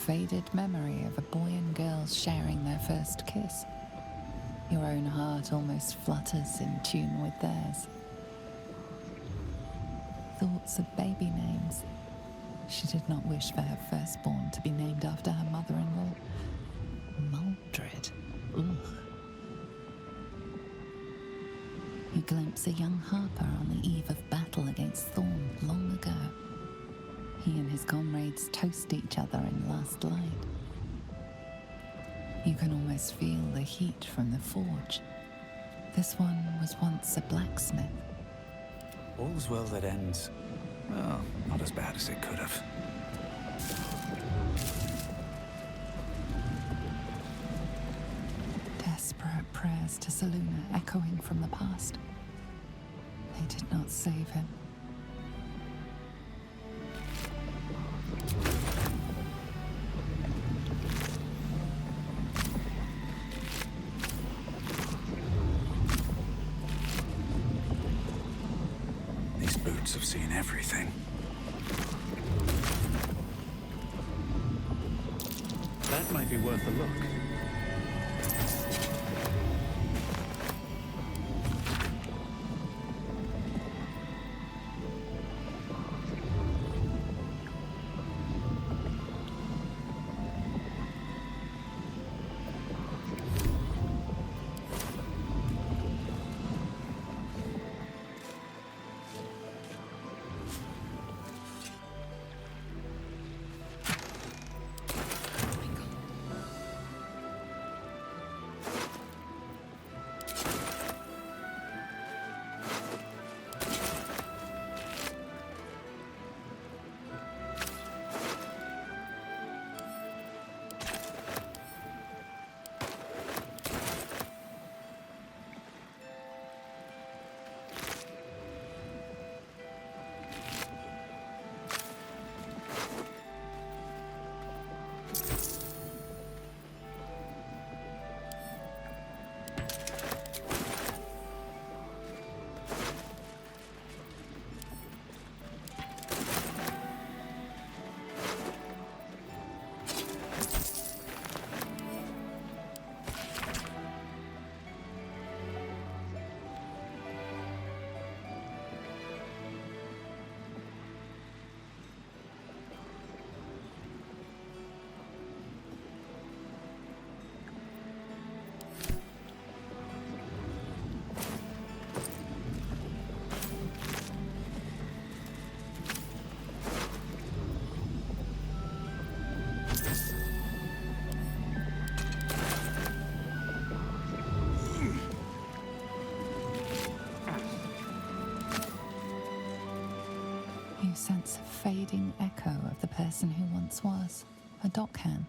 faded memory of a boy and girl sharing their first kiss. Your own heart almost flutters in tune with theirs. Thoughts of baby names. She did not wish for her firstborn to be named after her mother-in-law. Maldred. Ugh. You glimpse a young harper on the eve of battle against Thorn long ago. He and his comrades toast each other in last light. You can almost feel the heat from the forge. This one was once a blacksmith. All's well that ends, well, not as bad as it could have. Desperate prayers to Seluna echoing from the past. They did not save him. These boots have seen everything. That might be worth a look. You sense a fading echo of the person who once was, a dockhand.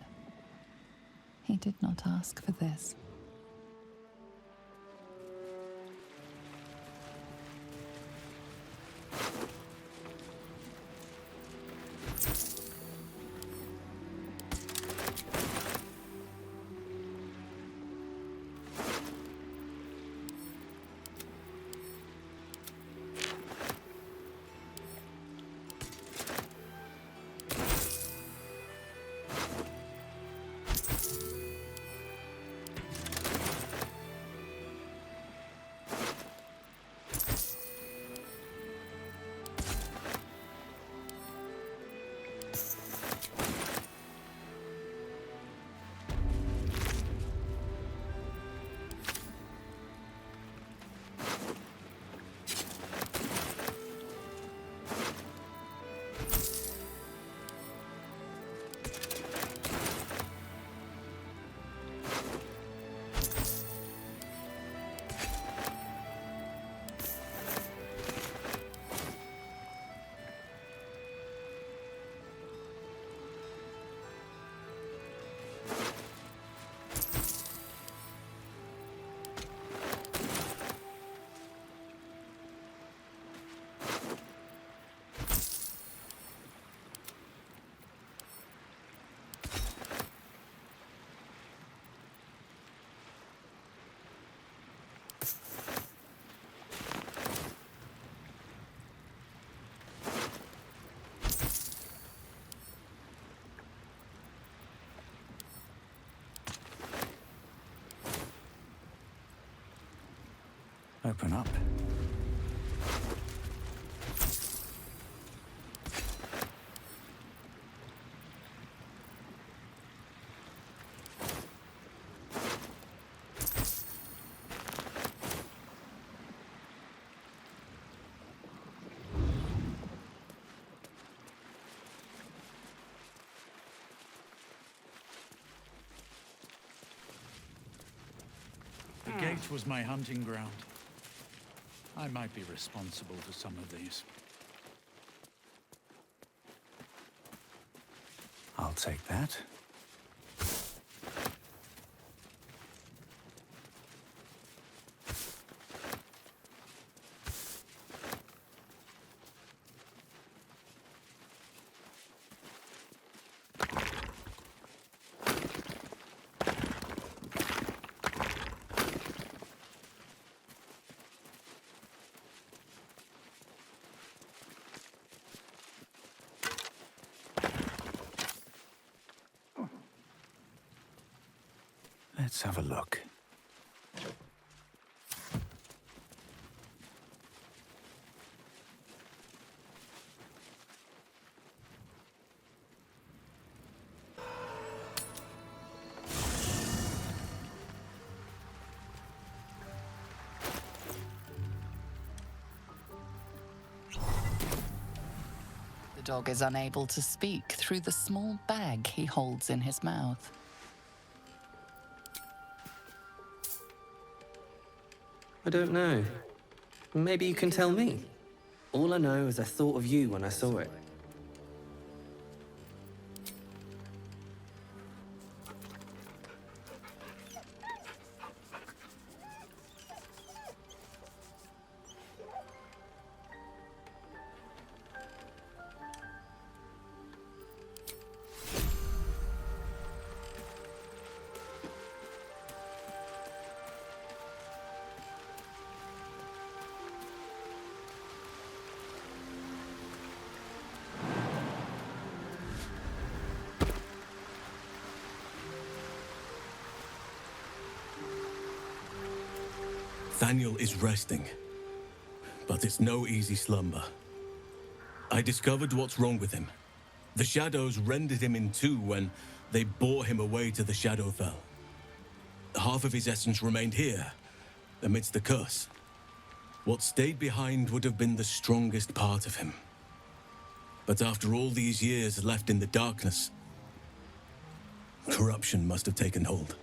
He did not ask for this. Open up. The gate was my hunting ground. I might be responsible for some of these. I'll take that. Let's have a look. The dog is unable to speak through the small bag he holds in his mouth. I don't know. Maybe you can tell me. All I know is I thought of you when I saw it. Thaniel is resting, but it's no easy slumber. I discovered what's wrong with him. The shadows rendered him in two when they bore him away to the Shadowfell. Half of his essence remained here, amidst the curse. What stayed behind would have been the strongest part of him. But after all these years left in the darkness, corruption must have taken hold.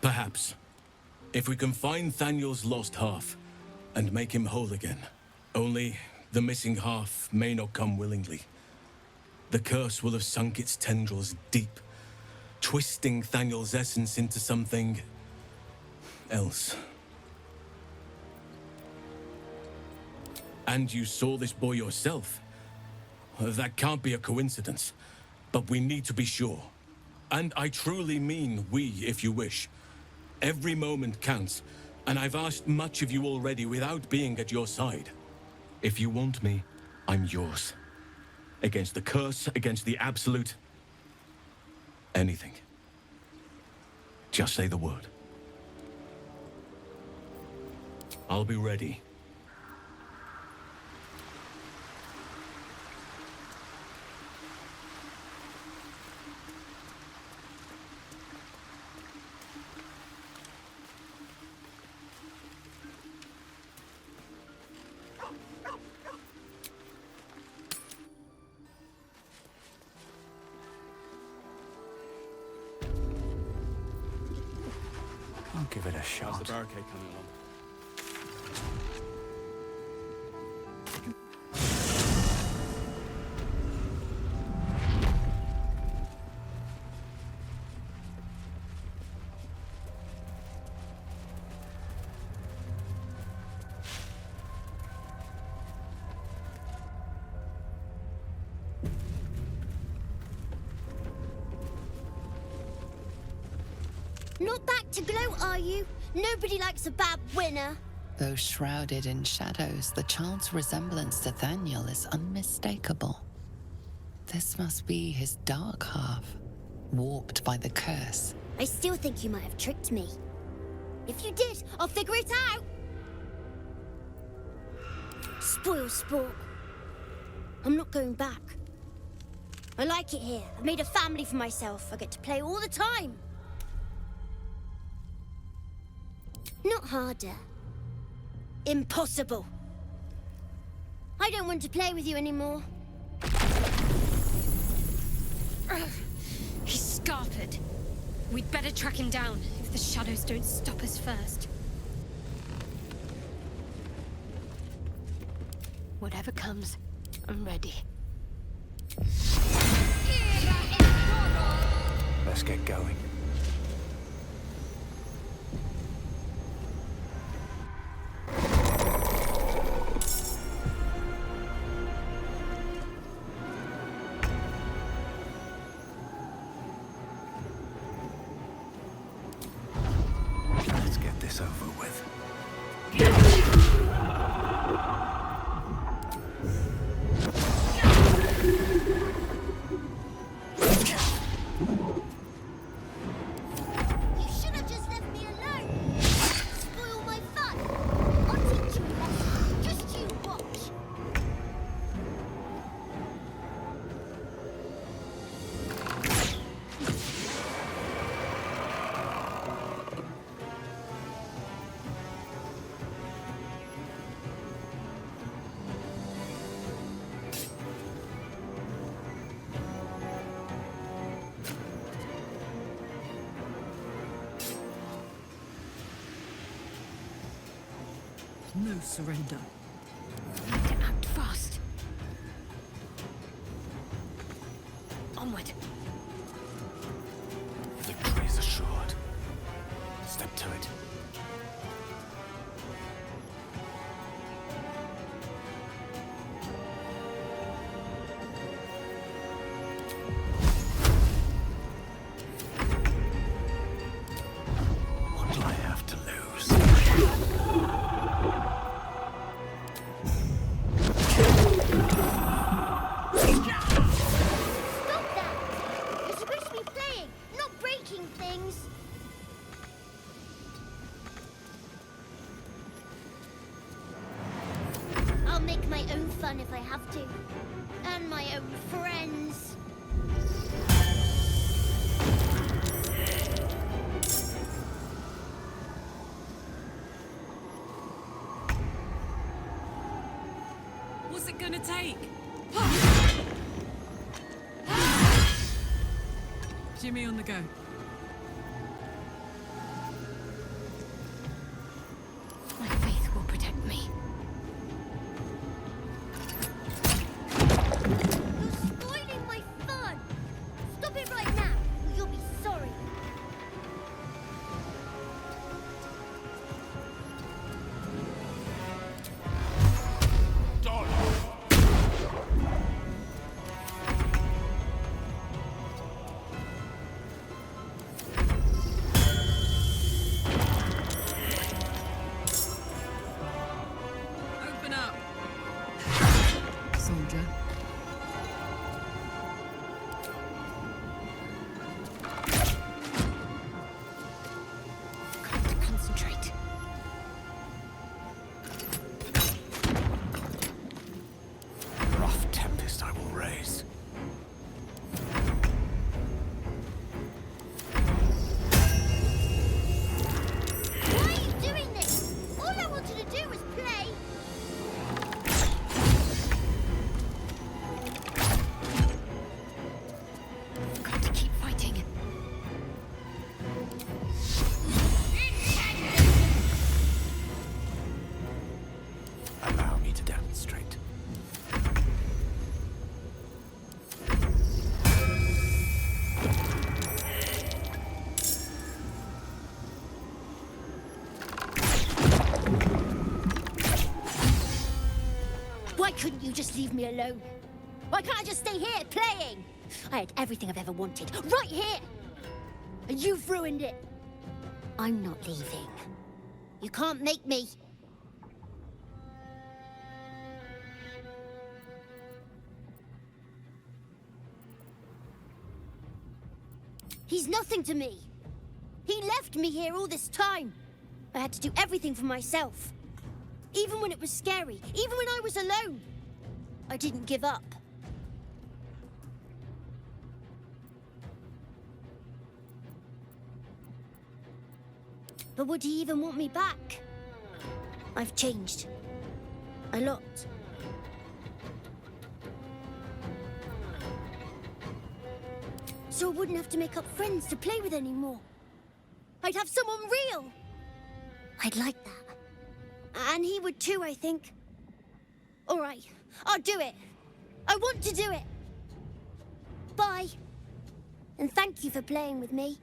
Perhaps, if we can find Thaniel's lost half and make him whole again. Only the missing half may not come willingly. The curse will have sunk its tendrils deep, twisting Thaniel's essence into something else. And you saw this boy yourself. That can't be a coincidence, but we need to be sure. And I truly mean we, if you wish. Every moment counts, and I've asked much of you already without being at your side. If you want me, I'm yours. Against the curse, against the absolute. Anything. Just say the word. I'll be ready. I'll give it a How's shot. the barricade coming along? Not back to gloat, are you? Nobody likes a bad winner. Though shrouded in shadows, the child's resemblance to Thaniel is unmistakable. This must be his dark half, warped by the curse I still think you might have tricked me. If you did, I'll figure it out. Spoil sport. I'm not going back. I like it here. I've made a family for myself. I get to play all the time. Not harder. Impossible. I don't want to play with you anymore. He's scarpered. We'd better track him down if the shadows don't stop us first. Whatever comes, I'm ready. Let's get going. Let's get this over with. You should have just left me alone. Spoil my fun. I'll teach you a lesson. Just you watch. No surrender. Need to act fast. Onward. Victory is assured. Step to it. What do I have to lose? Stop that! You're supposed to be playing, not breaking things. I'll make my own fun if I have to. And my own friends. What's it gonna take? Jimmy on the go. My faith will protect me. You're spoiling my fun. Stop it right now, or you'll be sorry. Open up. Soldier. Got to concentrate. Rough tempest I will raise. Why are you doing this? All I wanted to do was play. Got to keep fighting. Allow me to demonstrate. Why couldn't you just leave me alone? Why can't I just stay here playing? I had everything I've ever wanted, right here! And you've ruined it. I'm not leaving. You can't make me. He's nothing to me. he left me here all this time. I had to do everything for myself. Even when it was scary, even when I was alone. I didn't give up. But would he even want me back? I've changed. A lot. So I wouldn't have to make up friends to play with anymore. I'd have someone real. I'd like that. And he would too, I think. All right, I'll do it. I want to do it. Bye. And thank you for playing with me.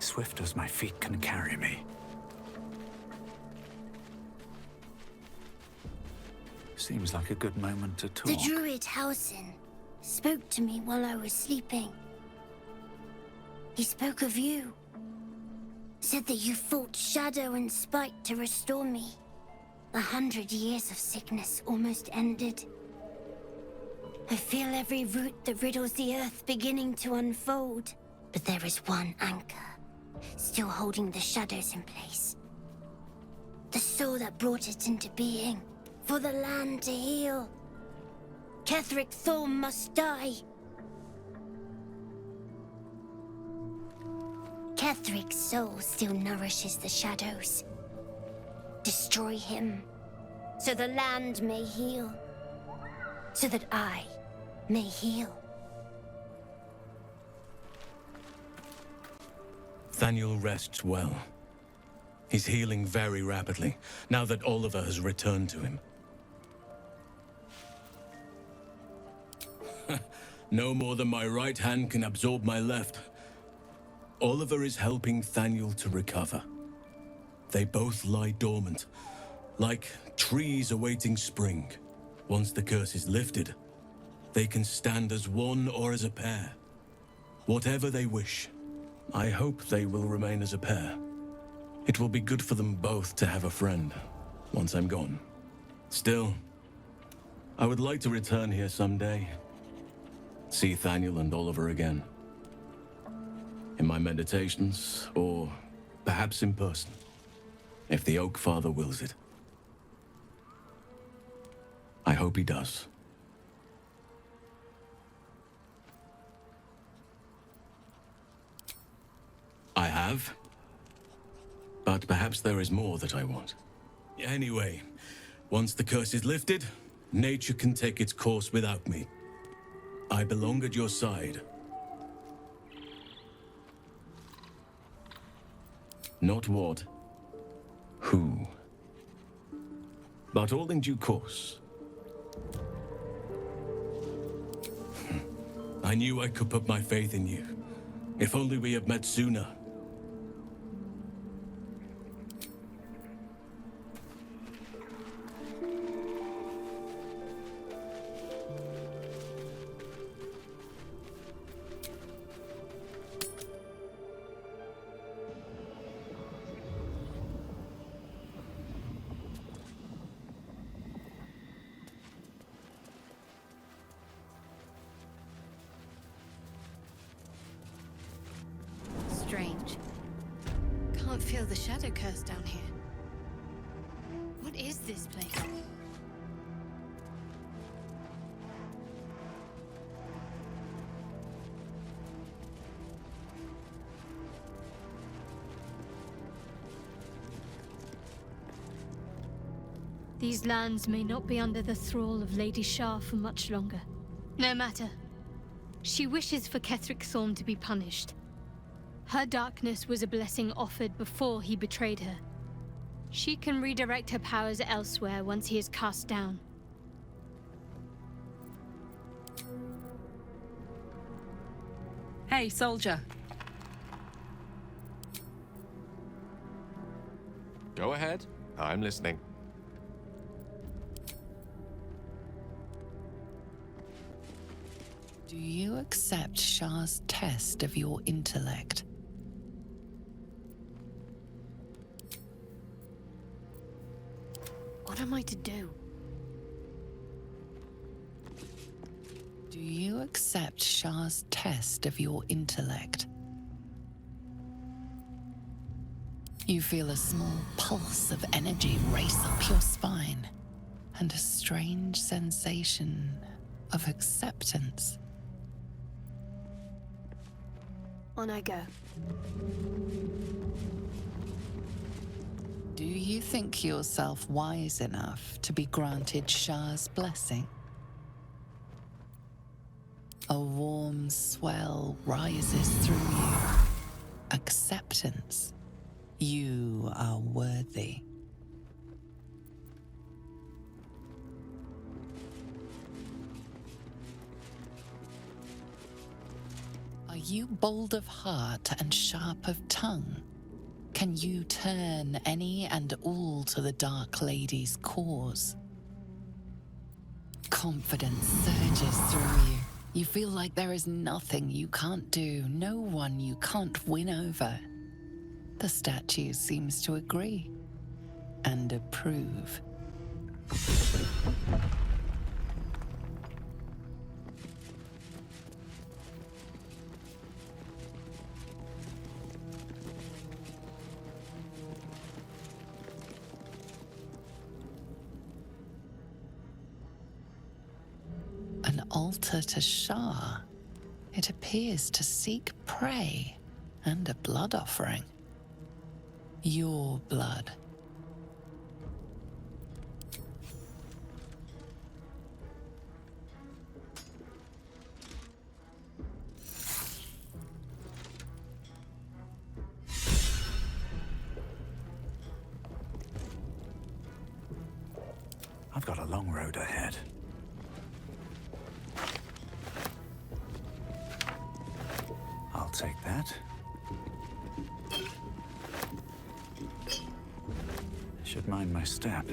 Swift as my feet can carry me. Seems like a good moment to talk. The druid Halsin spoke to me while I was sleeping. He spoke of you. Said that you fought shadow and spite to restore me. 100 years of sickness almost ended. I feel every root that riddles the earth beginning to unfold. But there is one anchor, still holding the shadows in place. The soul that brought it into being, for the land to heal. Ketheric Thorm must die. Ketheric's soul still nourishes the shadows. Destroy him, so the land may heal. So that I may heal. Thaniel rests well. He's healing very rapidly, now that Oliver has returned to him. No more than my right hand can absorb my left. Oliver is helping Thaniel to recover. They both lie dormant, like trees awaiting spring. Once the curse is lifted, they can stand as one or as a pair. Whatever they wish. I hope they will remain as a pair. It will be good for them both to have a friend, once I'm gone. Still, I would like to return here someday. See Thaniel and Oliver again. In my meditations, or perhaps in person, if the Oak Father wills it. I hope he does. I have. But perhaps there is more that I want. Anyway, once the curse is lifted, nature can take its course without me. I belong at your side. Not what, who. But all in due course. I knew I could put my faith in you. If only we had met sooner. Strange. Can't feel the shadow curse down here. What is this place? These lands may not be under the thrall of Lady Shah for much longer. No matter. She wishes for Ketheric Thorm to be punished. Her darkness was a blessing offered before he betrayed her. She can redirect her powers elsewhere once he is cast down. Hey, soldier. Go ahead. I'm listening. Do you accept Shah's test of your intellect? What am I to do? Do you accept Shah's test of your intellect? You feel a small pulse of energy race up your spine, and a strange sensation of acceptance. On I go. Do you think yourself wise enough to be granted Shah's blessing? A warm swell rises through you. Acceptance. You are worthy. Are you bold of heart and sharp of tongue? Can you turn any and all to the Dark Lady's cause? Confidence surges through you. You feel like there is nothing you can't do, no one you can't win over. The statue seems to agree and approve. An altar to Shah. It appears to seek prey and a blood offering. Your blood. I've got a long road ahead. I'll take that. Should mind my step.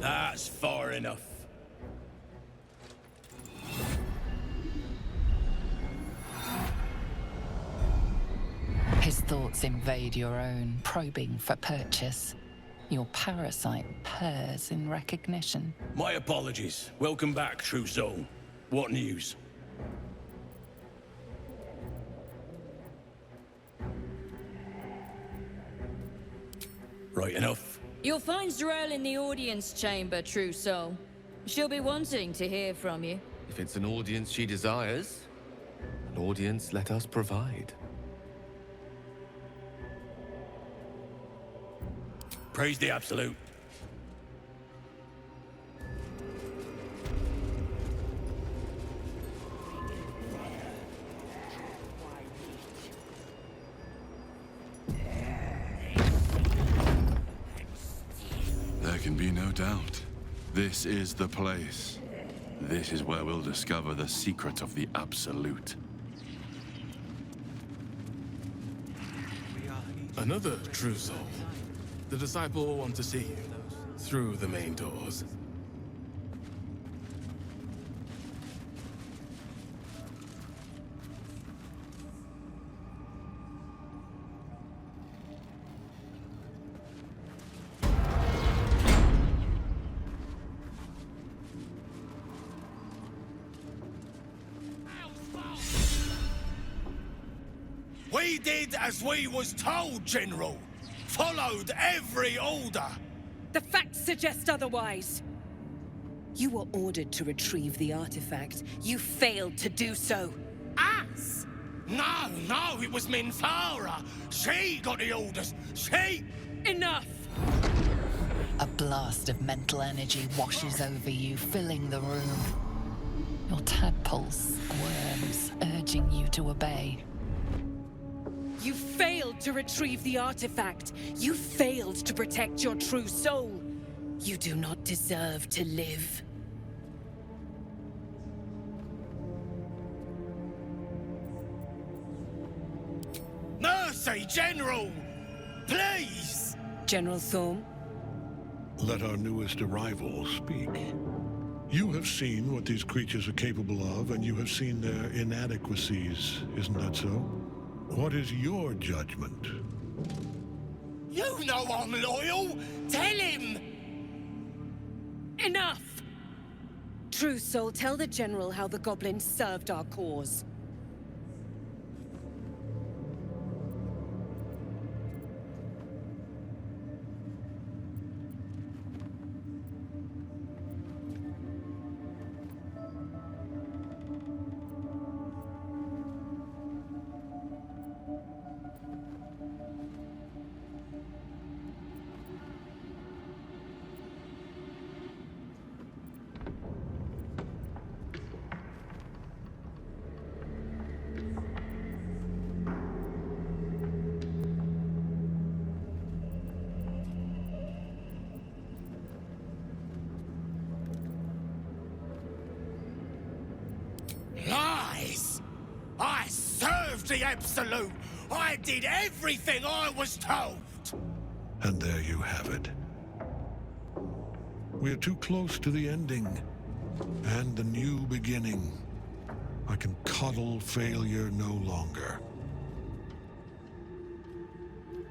That's far enough. His thoughts invade your own, probing for purchase. Your parasite purrs in recognition. My apologies. Welcome back, True Soul. What news? Right enough. You'll find Z'rell in the audience chamber, True Soul. She'll be wanting to hear from you. If it's an audience she desires, an audience let us provide. Praise the Absolute. There can be no doubt. This is the place. This is where we'll discover the secret of the Absolute. Another True Soul. The disciple will want to see you through the main doors. We did as we was told, General. Followed every order. The facts suggest otherwise. You were ordered to retrieve the artifact. You failed to do so. Us? No, it was Minthara. She got the orders. She... Enough! A blast of mental energy washes over you, filling the room. Your tadpoles squirms, urging you to obey. You failed to retrieve the artifact. You failed to protect your true soul. You do not deserve to live. Mercy, General! Please! General Thorm? Let our newest arrival speak. You have seen what these creatures are capable of, and you have seen their inadequacies, isn't that so? What is your judgment? You know I'm loyal! Tell him! Enough! True Soul, tell the General how the goblins served our cause. Lies! I served the Absolute! I did everything I was told! And there you have it. We are too close to the ending, and the new beginning. I can coddle failure no longer.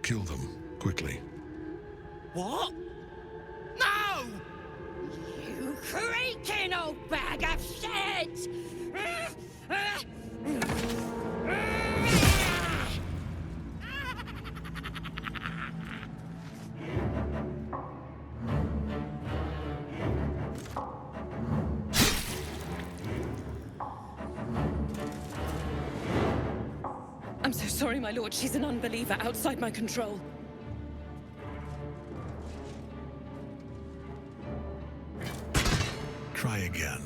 Kill them, quickly. What? No! You creaking old bag of shit! I'm so sorry, my lord. She's an unbeliever outside my control. Try again.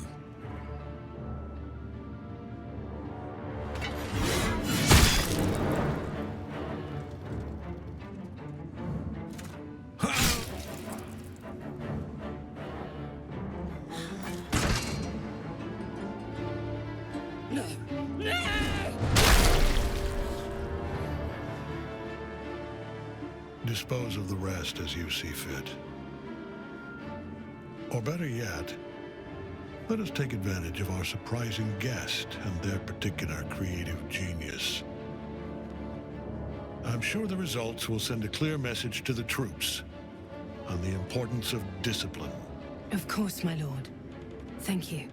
No! No! Dispose of the rest as you see fit. Or better yet, let us take advantage of our surprising guest and their particular creative genius. I'm sure the results will send a clear message to the troops on the importance of discipline. Of course, my lord. Thank you.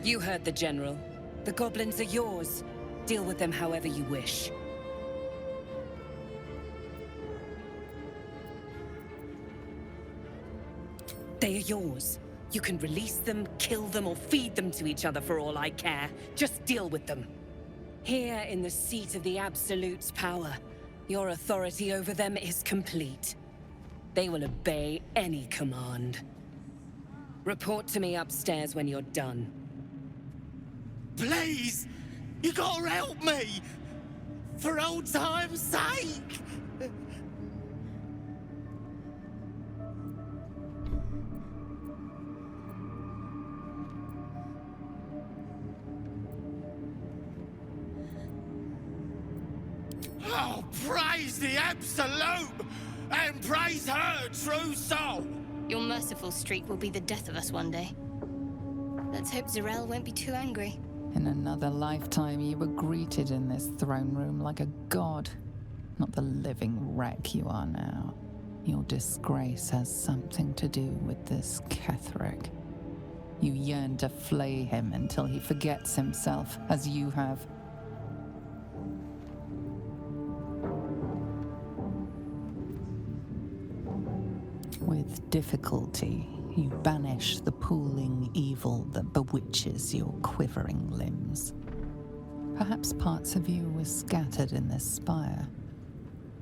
You heard the General. The goblins are yours. Deal with them however you wish. They are yours. You can release them, kill them, or feed them to each other for all I care. Just deal with them. Here in the seat of the Absolute's power, your authority over them is complete. They will obey any command. Report to me upstairs when you're done. Please! You gotta help me! For old time's sake! Oh, praise the Absolute! And praise her true soul! Your merciful streak will be the death of us one day. Let's hope Zarel won't be too angry. In another lifetime, you were greeted in this throne room like a god, not the living wreck you are now. Your disgrace has something to do with this Ketheric. You yearn to flay him until he forgets himself, as you have. With difficulty, you banish the pooling evil that bewitches your quivering limbs. Perhaps parts of you were scattered in this spire.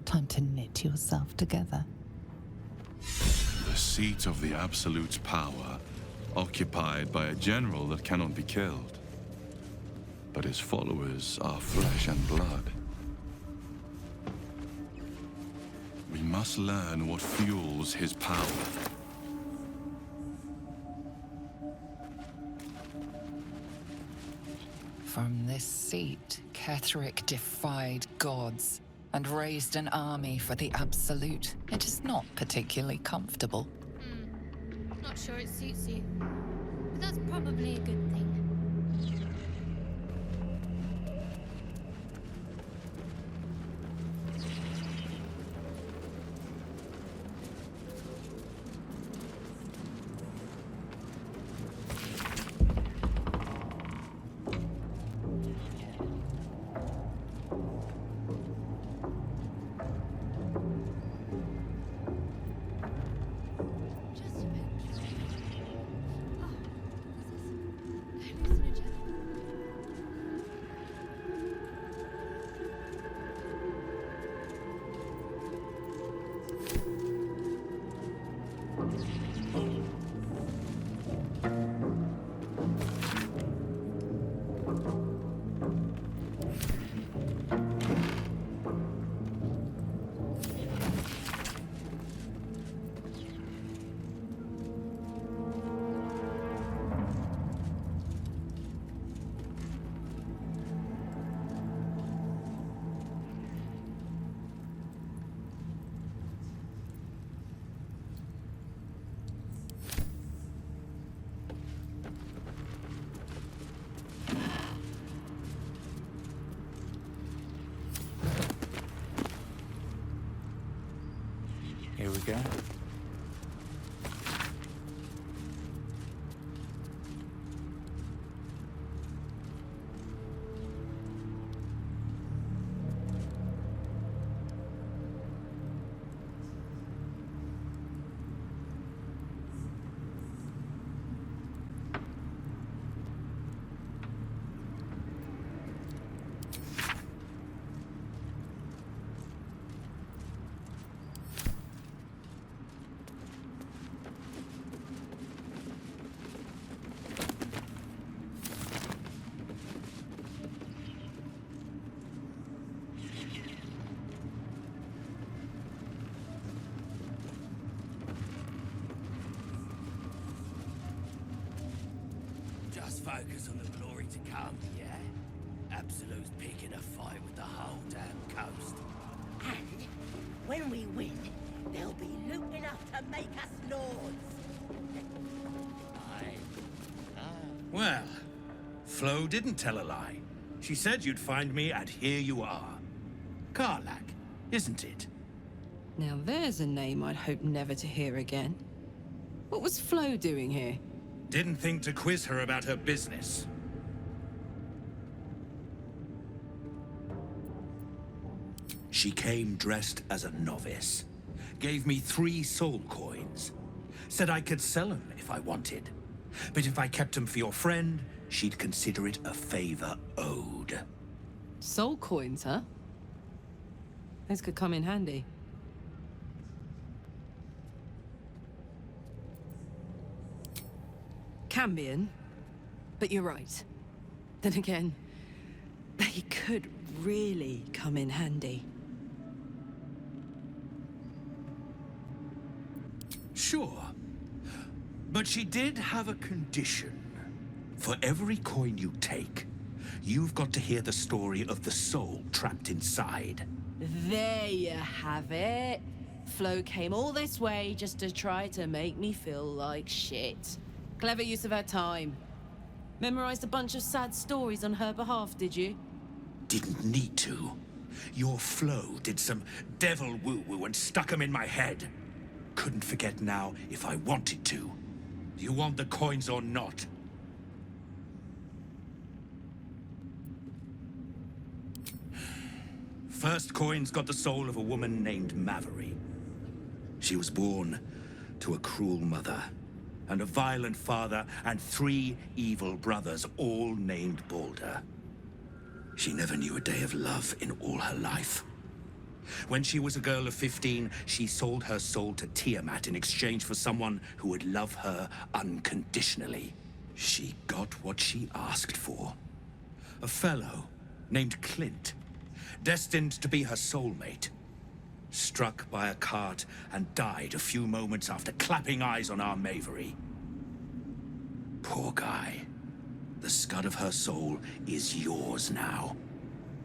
Time to knit yourself together. The seat of the Absolute's power, occupied by a general that cannot be killed. But his followers are flesh and blood. We must learn what fuels his power. From this seat, Ketheric defied gods and raised an army for the Absolute. It is not particularly comfortable. Not sure it suits you, but that's probably a good thing. Here we go. Just focus on the glory to come, yeah? Absolute's picking a fight with the whole damn coast. And when we win, there'll be loot enough to make us lords. Well, Flo didn't tell a lie. She said you'd find me, and here you are. Karlach, isn't it? Now there's a name I'd hope never to hear again. What was Flo doing here? Didn't think to quiz her about her business. She came dressed as a novice. Gave me 3 soul coins. Said I could sell them if I wanted. But if I kept them for your friend, she'd consider it a favor owed. Soul coins, huh? Those could come in handy. Cambion, but you're right. Then again, they could really come in handy. Sure. But she did have a condition. For every coin you take, you've got to hear the story of the soul trapped inside. There you have it. Flo came all this way just to try to make me feel like shit. Clever use of her time. Memorized a bunch of sad stories on her behalf, did you? Didn't need to. Your Flo did some devil woo-woo and stuck 'em in my head. Couldn't forget now if I wanted to. Do you want the coins or not? First coin's got the soul of a woman named Mavery. She was born to a cruel mother, and a violent father, and 3 evil brothers, all named Baldur. She never knew a day of love in all her life. When she was a girl of 15, she sold her soul to Tiamat in exchange for someone who would love her unconditionally. She got what she asked for. A fellow named Clint, destined to be her soulmate. Struck by a cart and died a few moments after clapping eyes on our Mavery. Poor guy. The scud of her soul is yours now.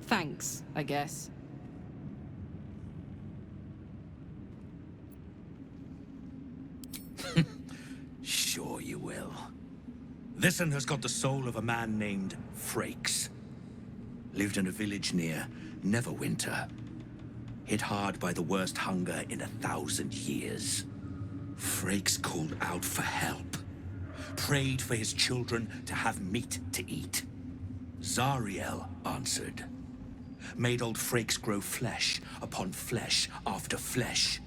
Thanks, I guess. Sure you will. This one has got the soul of a man named Frakes. Lived in a village near Neverwinter. Hit hard by the worst hunger in 1,000 years. Frakes called out for help. Prayed for his children to have meat to eat. Zariel answered. Made old Frakes grow flesh upon flesh after flesh.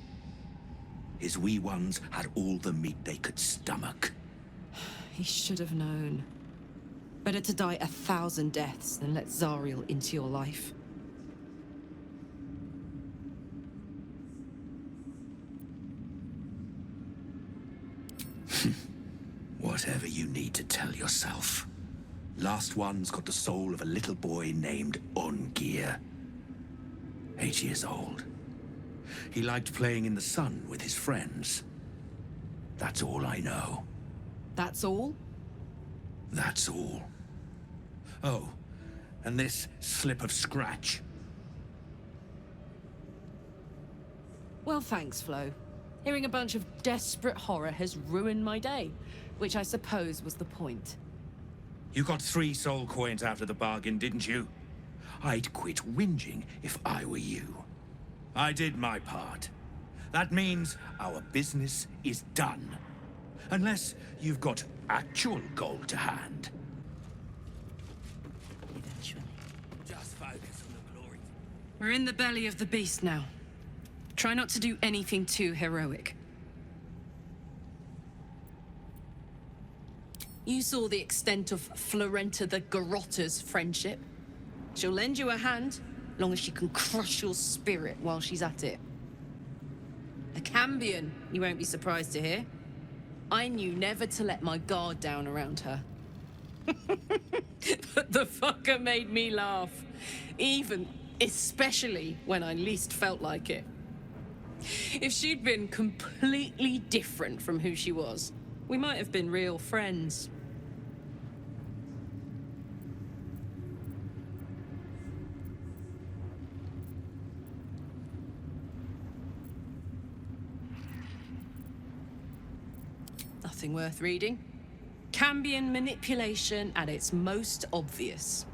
His wee ones had all the meat they could stomach. He should have known. Better to die 1,000 deaths than let Zariel into your life. Whatever you need to tell yourself. Last one's got the soul of a little boy named Ungir. 8 years old. He liked playing in the sun with his friends. That's all I know. That's all? That's all. Oh, and this slip of scratch. Well, thanks, Flo. Hearing a bunch of desperate horror has ruined my day, which I suppose was the point. You got 3 soul coins out of the bargain, didn't you? I'd quit whinging if I were you. I did my part. That means our business is done. Unless you've got actual gold to hand. Eventually. Just focus on the glory. We're in the belly of the beast now. Try not to do anything too heroic. You saw the extent of Florenta the Garrotta's friendship. She'll lend you a hand, long as she can crush your spirit while she's at it. A Cambion, you won't be surprised to hear. I knew never to let my guard down around her. But the fucker made me laugh. Especially when I least felt like it. If she'd been completely different from who she was, we might have been real friends. Nothing worth reading. Cambion manipulation at its most obvious.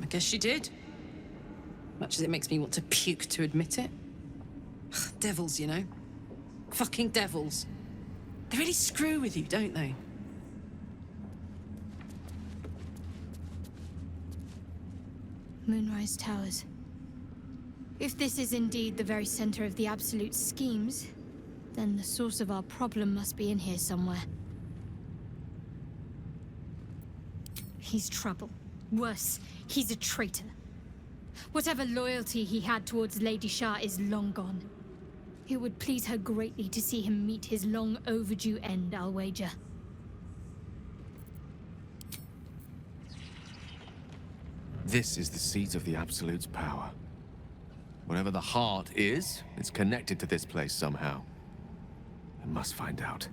I guess she did. Much as it makes me want to puke to admit it. Devils, you know. Fucking devils. They really screw with you, don't they? Moonrise Towers. If this is indeed the very center of the Absolute schemes, then the source of our problem must be in here somewhere. He's trouble. Worse, he's a traitor. Whatever loyalty he had towards Lady Shah is long gone. It would please her greatly to see him meet his long overdue end, I'll wager. This is the seat of the Absolute's power. Whatever the heart is, it's connected to this place somehow. I must find out.